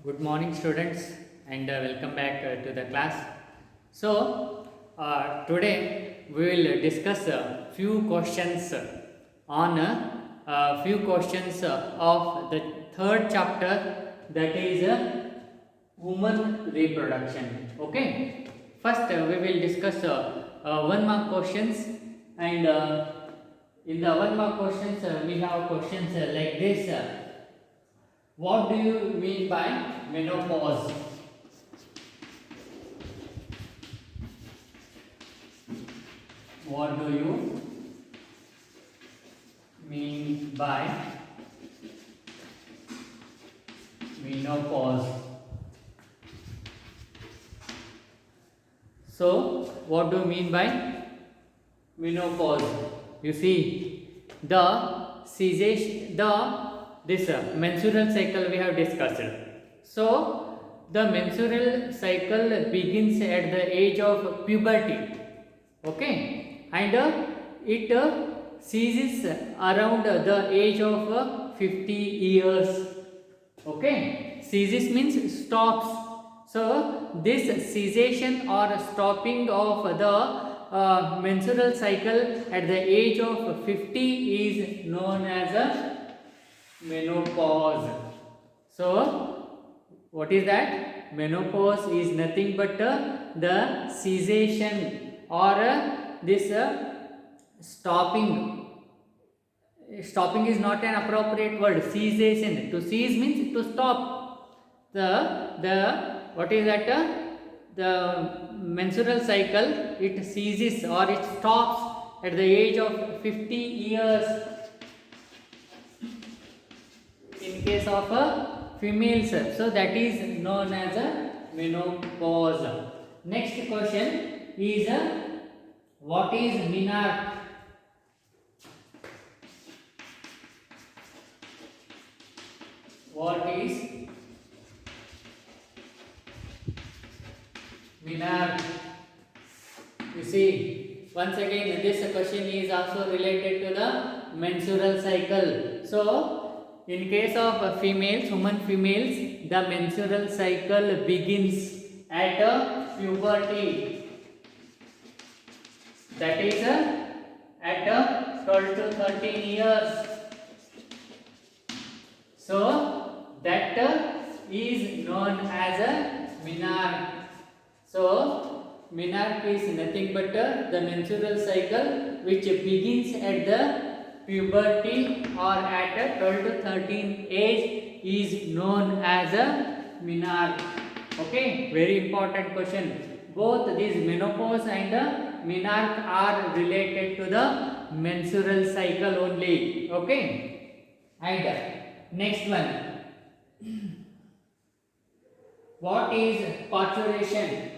Good morning, students, and welcome back to the class. Today we will discuss a few questions on few questions of the third chapter, that is human reproduction. Okay, first we will discuss 1 mark questions, and in the 1 mark questions we have questions like this. What do you mean by menopause? What do you mean by menopause? So, what do you mean by menopause? You see, the cessation, this menstrual cycle we have discussed. So, the menstrual cycle begins at the age of puberty. Okay, and it ceases around the age of 50 years. Okay, ceases means stops. So this cessation or stopping of the menstrual cycle at the age of 50 is known as a menopause. So what is that? Menopause is nothing but the cessation or this stopping. Stopping is not an appropriate word. Cessation. To cease means to stop. The what is that? The menstrual cycle, it ceases or it stops at the age of 50 years in case of females. So that is known as a menopause. Next question is what is menarche? What is menarche? You see, once again this question is also related to the menstrual cycle. So in case of females, human females, the menstrual cycle begins at puberty, that is at 12 to 13 years. So that is known as a menarche. So menarche is nothing but the menstrual cycle which begins at the puberty or at a 12 to 13 age is known as a menarche. Okay, very important question. Both these menopause and menarche are related to the menstrual cycle only. Okay, and next one. What is parturition?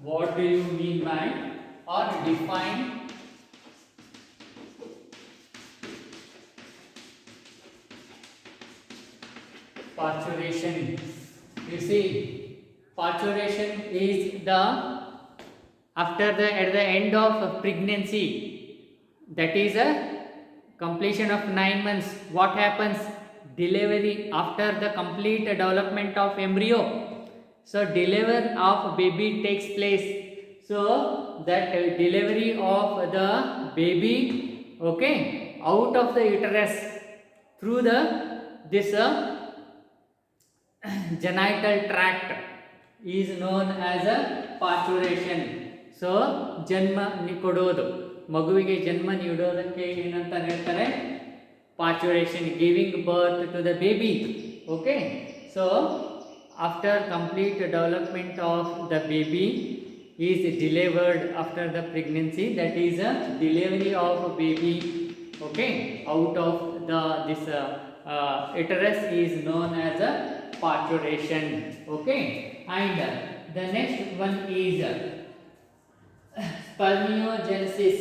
What do you mean by or define parturition? You see, parturition is the after the at the end of pregnancy, that is a completion of 9 months. What happens? Delivery after the complete development of embryo. So delivery of baby takes place. So that delivery of the baby, okay, out of the uterus through the this genital tract is known as a parturition. So ಜನ್ಮ ಕೊಡೋದು, ಮಗುವಿಗೆ ಜನ್ಮ ನೀಡೋದಕ್ಕೆ ಏನಂತ ಹೇಳ್ತಾರೆ? Parturition, giving birth to the baby. Okay, so after complete development of the baby is delivered after the pregnancy, that is a delivery of baby, okay, out of the this uterus is known as a parturition. Okay, and the next one is spermiogenesis.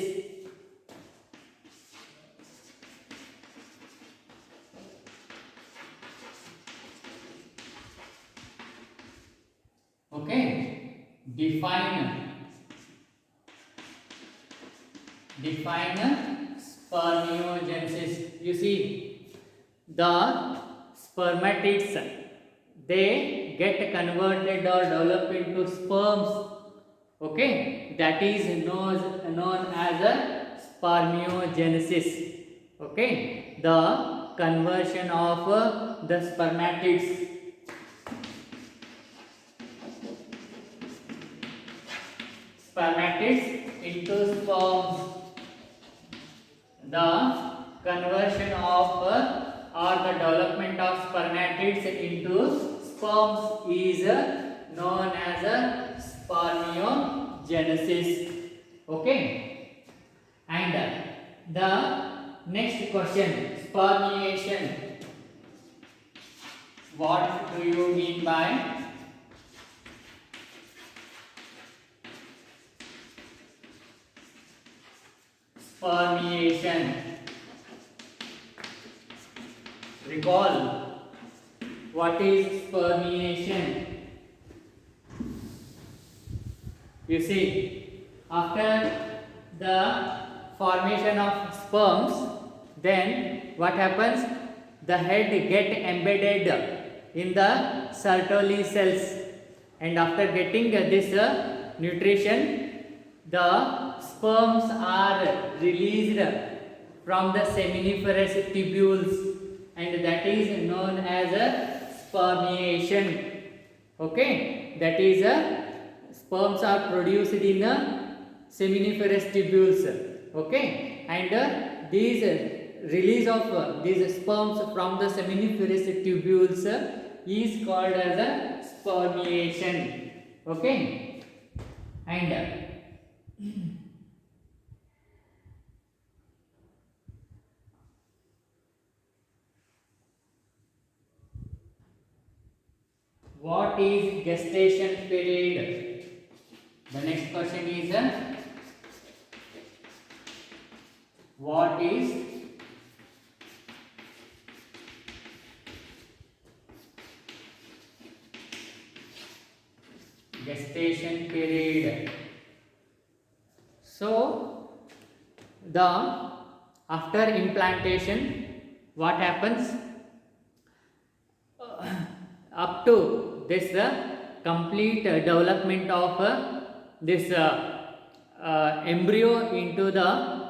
Okay, define spermiogenesis. You see, the spermatids, they get converted or develop into sperms. Okay, that is known as a spermiogenesis. Okay, the conversion of the spermatids into sperms. The conversion of or the development of spermatids into sperms is known as a spermiogenesis. Okay, and the next question, spermiation. What do you mean by spermiation? Recall, what is spermiation? You see, after the formation of sperms, then what happens? The head get embedded in the Sertoli cells, and after getting this nutrition, the sperms are released from the seminiferous tubules, and that is known as a spermiation. Okay, that is sperms are produced in seminiferous tubules. Okay, and these release of these sperms from the seminiferous tubules is called as a spermiation. Okay, and what is gestation period? The next question is what is gestation period? So the after implantation, what happens? Up to this complete development of this embryo into the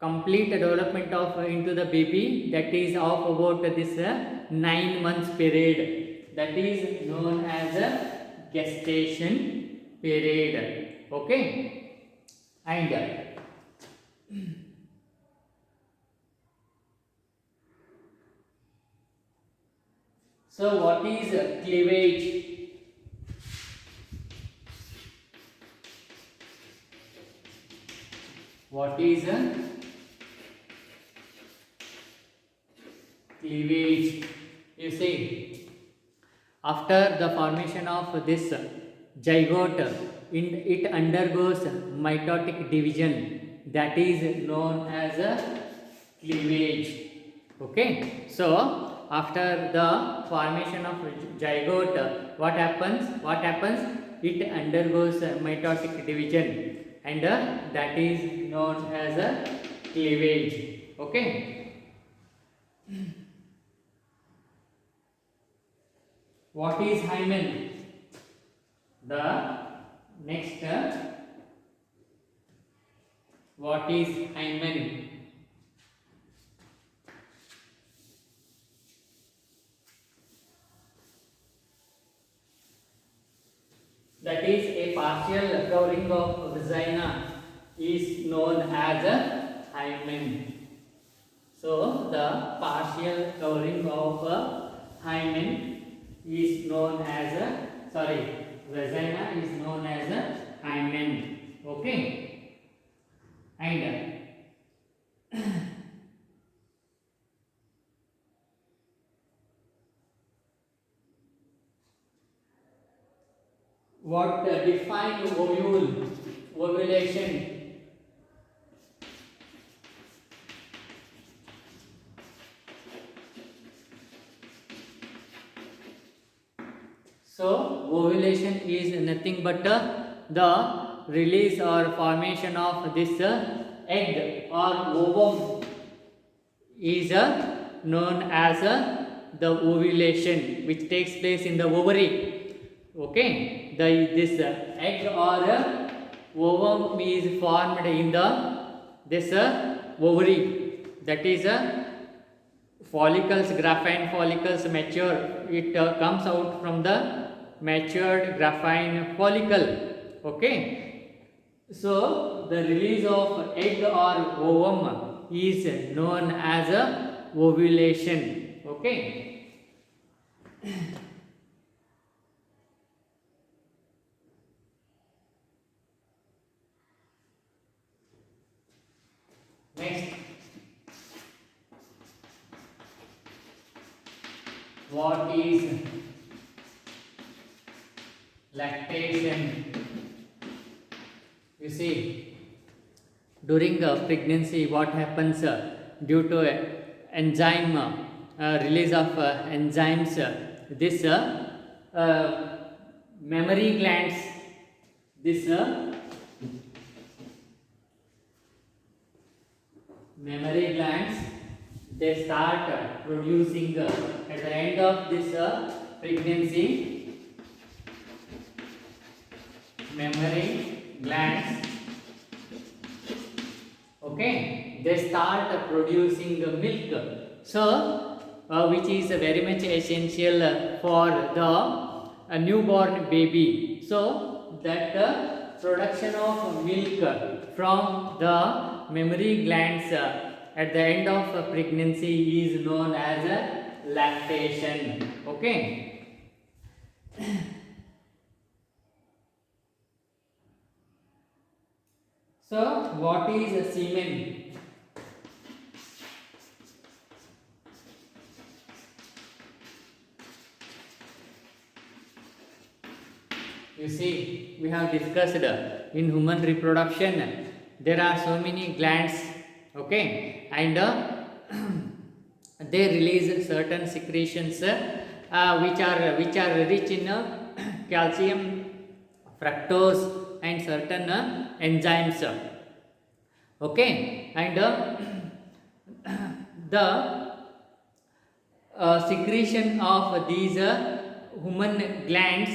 complete development of into the baby, that is of about this 9 months period, that is known as a gestation period. Okay, and so what is cleavage? What is cleavage? You see, after the formation of this zygote, it undergoes mitotic division, that is known as a cleavage. Okay, so after the formation of zygote, what happens? It undergoes mitotic division, and that is known as a cleavage. Okay, what is hymen? The next what is hymen? That is a partial covering of vagina is known as a hymen. So the partial covering of hymen is known as a vagina is known as a hymen. Okay, and what define ovulation? So ovulation is nothing but the release or formation of this egg or ovum is known as the ovulation, which takes place in the ovary. Okay, this egg or ovum is formed in this ovary. That is follicles, graphene follicles mature. It comes out from the matured graphene follicle. Okay, so the release of egg or ovum is known as a ovulation. Okay. Next, what is lactation? You see, during pregnancy, what happens due to enzyme release of enzymes? This mammary glands, this mammary glands, they start producing at the end of this pregnancy. Mammary glands, okay, they start producing milk, so which is very much essential for the newborn baby. So that production of milk from the mammary glands at the end of pregnancy is known as lactation. Okay. So what is semen? You see, we have discussed in human reproduction there are so many glands, okay, and they release certain secretions which are rich in calcium, fructose, and certain enzymes. Okay, and the secretion of these human glands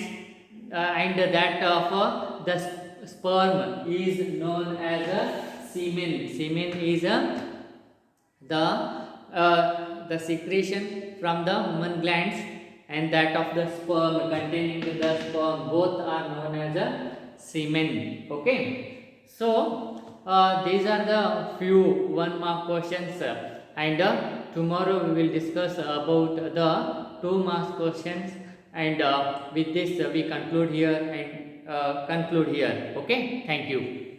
and that of the sperm is known as semen. Semen is the secretion from the human glands and that of the sperm containing the sperm, both are known as semen. Okay, so these are the few 1 mark questions and tomorrow we will discuss about the 2 mark questions, and with this we conclude here and conclude here. Okay, thank you.